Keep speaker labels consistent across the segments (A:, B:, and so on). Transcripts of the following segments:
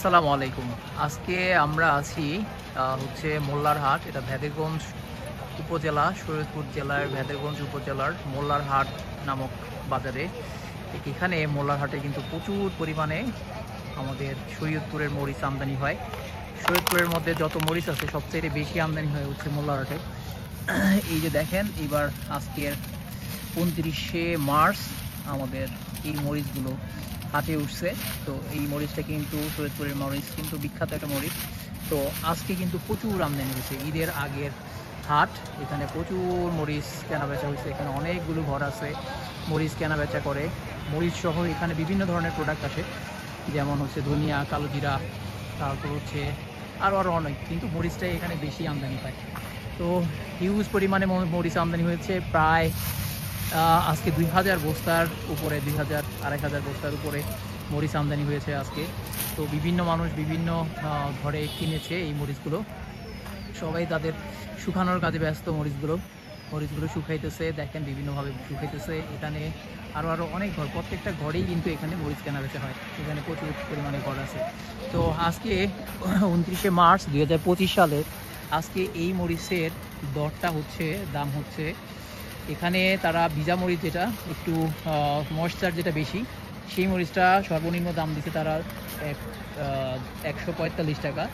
A: আসসালামু আলাইকুম। আজকে আমরা আছি হচ্ছে মোল্লার হাট। এটা ভেদেরগঞ্জ উপজেলা, শরীয়তপুর জেলার ভেদেরগঞ্জ উপজেলার মোল্লার হাট নামক বাজারে। এখানে মোল্লার হাটে কিন্তু প্রচুর পরিমাণে আমাদের শরীয়তপুরের মরিচ আমদানি হয়। শরীয়তপুরের মধ্যে যত মরিচ আছে সবচেয়ে বেশি আমদানি হয় হচ্ছে মোল্লার হাটে। এই যে দেখেন, এবার আজকের 29শে মার্চ আমাদের এই মরিচগুলো হাটে উঠছে। তো এই মরিচটা কিন্তু শরীয়তপুরের মরিচ কিন্তু বিখ্যাত একটা মরিচ। তো আজকে কিন্তু প্রচুর আমদানি হয়েছে, ঈদের আগের হাট। এখানে প্রচুর মরিচ কেনা বেচা হয়েছে। এখানে অনেকগুলো ঘর আছে মরিচ কেনা বেচা করে। মরিচ সহ এখানে বিভিন্ন ধরনের প্রোডাক্ট আসে, যেমন হচ্ছে ধনিয়া, কালো জিরা, তারপর হচ্ছে আরও অনেক, কিন্তু মরিচটাই এখানে বেশি আমদানি পায়। তো হিউজ পরিমাণে মরিচ আমদানি হয়েছে, প্রায় আজকে 2000 বস্তার উপরে, 2000-2500 বস্তার উপরে মরিচ আমদানি হয়েছে আজকে। তো বিভিন্ন মানুষ বিভিন্ন ঘরে কিনেছে এই মরিচগুলো। সবাই তাদের শুকানোর কাজে ব্যস্ত। মরিচগুলো শুকাইতেছে, দেখেন বিভিন্নভাবে শুকাইতেছে। এখানে আরও অনেক ঘর, প্রত্যেকটা ঘরেই কিন্তু এখানে মরিচ কেনা বেচা হয়। এখানে প্রচুর পরিমাণে ঘর আছে। তো আজকে 29শে মার্চ 2025 সালে আজকে এই মরিচের দরটা হচ্ছে, দাম হচ্ছে, এখানে তারা ভিজা মরিচ যেটা একটু ময়েশ্চার যেটা বেশি, সেই মরিচটা সর্বনিম্ন দাম দিচ্ছে তারা 145 টাকা।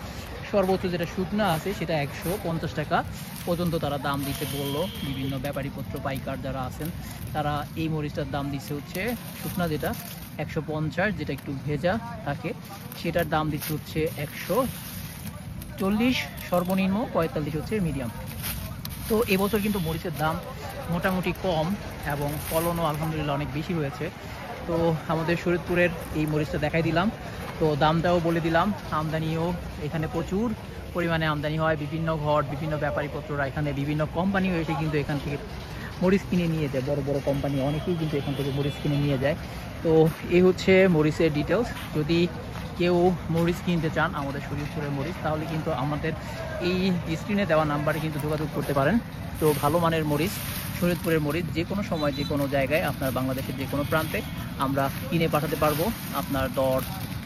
A: সর্বোচ্চ যেটা শুকনা আছে সেটা 150 টাকা পর্যন্ত তারা দাম দিতে বললো। বিভিন্ন ব্যাপারীপত্র পাইকার যারা আছেন তারা এই মরিচটার দাম দিচ্ছে হচ্ছে, শুকনা যেটা 150, যেটা একটু ভেজা থাকে সেটার দাম দিচ্ছে হচ্ছে 140 সর্বনিম্ন, 45 হচ্ছে মিডিয়াম। তো এবছর কিন্তু মরিচের দাম মোটামুটি কম এবং ফলনও আলহামদুলিল্লাহ অনেক বেশি হয়েছে। তো আমাদের শরীয়তপুরের এই মরিচটা দেখাই দিলাম, তো দামটাও বলে দিলাম। আমদানিও এখানে প্রচুর পরিমাণে আমদানি হয়। বিভিন্ন ঘর, বিভিন্ন ব্যাপারীপত্ররা, এখানে বিভিন্ন কোম্পানিও এসে কিন্তু এখান থেকে মরিচ কিনে নিয়ে যায়। বড় বড় কোম্পানি অনেকেই কিন্তু এখান থেকে মরিচ কিনে নিয়ে যায়। তো এই হচ্ছে মরিচের ডিটেলস। যদি কেউ মরিচ কিনতে চান আমাদের শরীয়তপুরের মরিচ, তাহলে কিন্তু আমাদের এই স্ক্রিনে দেওয়া নাম্বারে কিন্তু যোগাযোগ করতে পারেন। তো ভালো মানের মরিচ, শরীয়তপুরের মরিচ যে কোনো সময় যে কোনো জায়গায় আপনার বাংলাদেশের যে কোনো প্রান্তে আমরা কিনে পাঠাতে পারবো। আপনার দর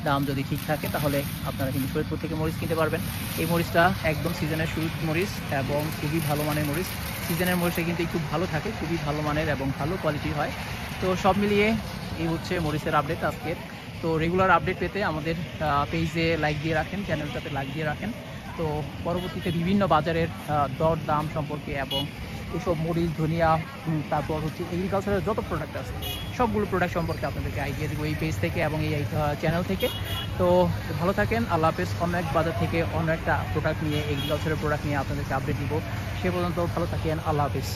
A: দাম যদি ঠিক থাকে তাহলে আপনারা কিন্তু শরীয়তপুর থেকে মরিচ কিনতে পারবেন। এই মরিচটা একদম সিজনের শুরুর মরিচ এবং খুবই ভালো মানের মরিচ। সিজনের মরিচটা কিন্তু একটু ভালো থাকে, খুবই ভালো মানের এবং ভালো কোয়ালিটি হয়। তো সব মিলিয়ে এই হচ্ছে মরিচের আপডেট আজকের। তো রেগুলার আপডেট পেতে আমাদের পেজে লাইক দিয়ে রাখেন, চ্যানেলটাতে লাইক দিয়ে রাখেন। তো পরবর্তীতে বিভিন্ন বাজারের দর দাম সম্পর্কে এবং এসব মরিচ, ধনিয়া, তারপর হচ্ছে এগ্রিকালচারের যত প্রোডাক্ট আছে সবগুলো প্রোডাক্ট সম্পর্কে আপনাদেরকে আইডিয়া দেবো এই পেজ থেকে এবং এই চ্যানেল থেকে। তো ভালো থাকেন, আল্লাহ হাফেজ। অন্য এক বাজার থেকে অন্য একটা প্রোডাক্ট নিয়ে, এগ্রিকালচারের প্রোডাক্ট নিয়ে আপনাদেরকে আপডেট দিব। সে পর্যন্ত ভালো থাকেন, আল্লাহ হাফেজ।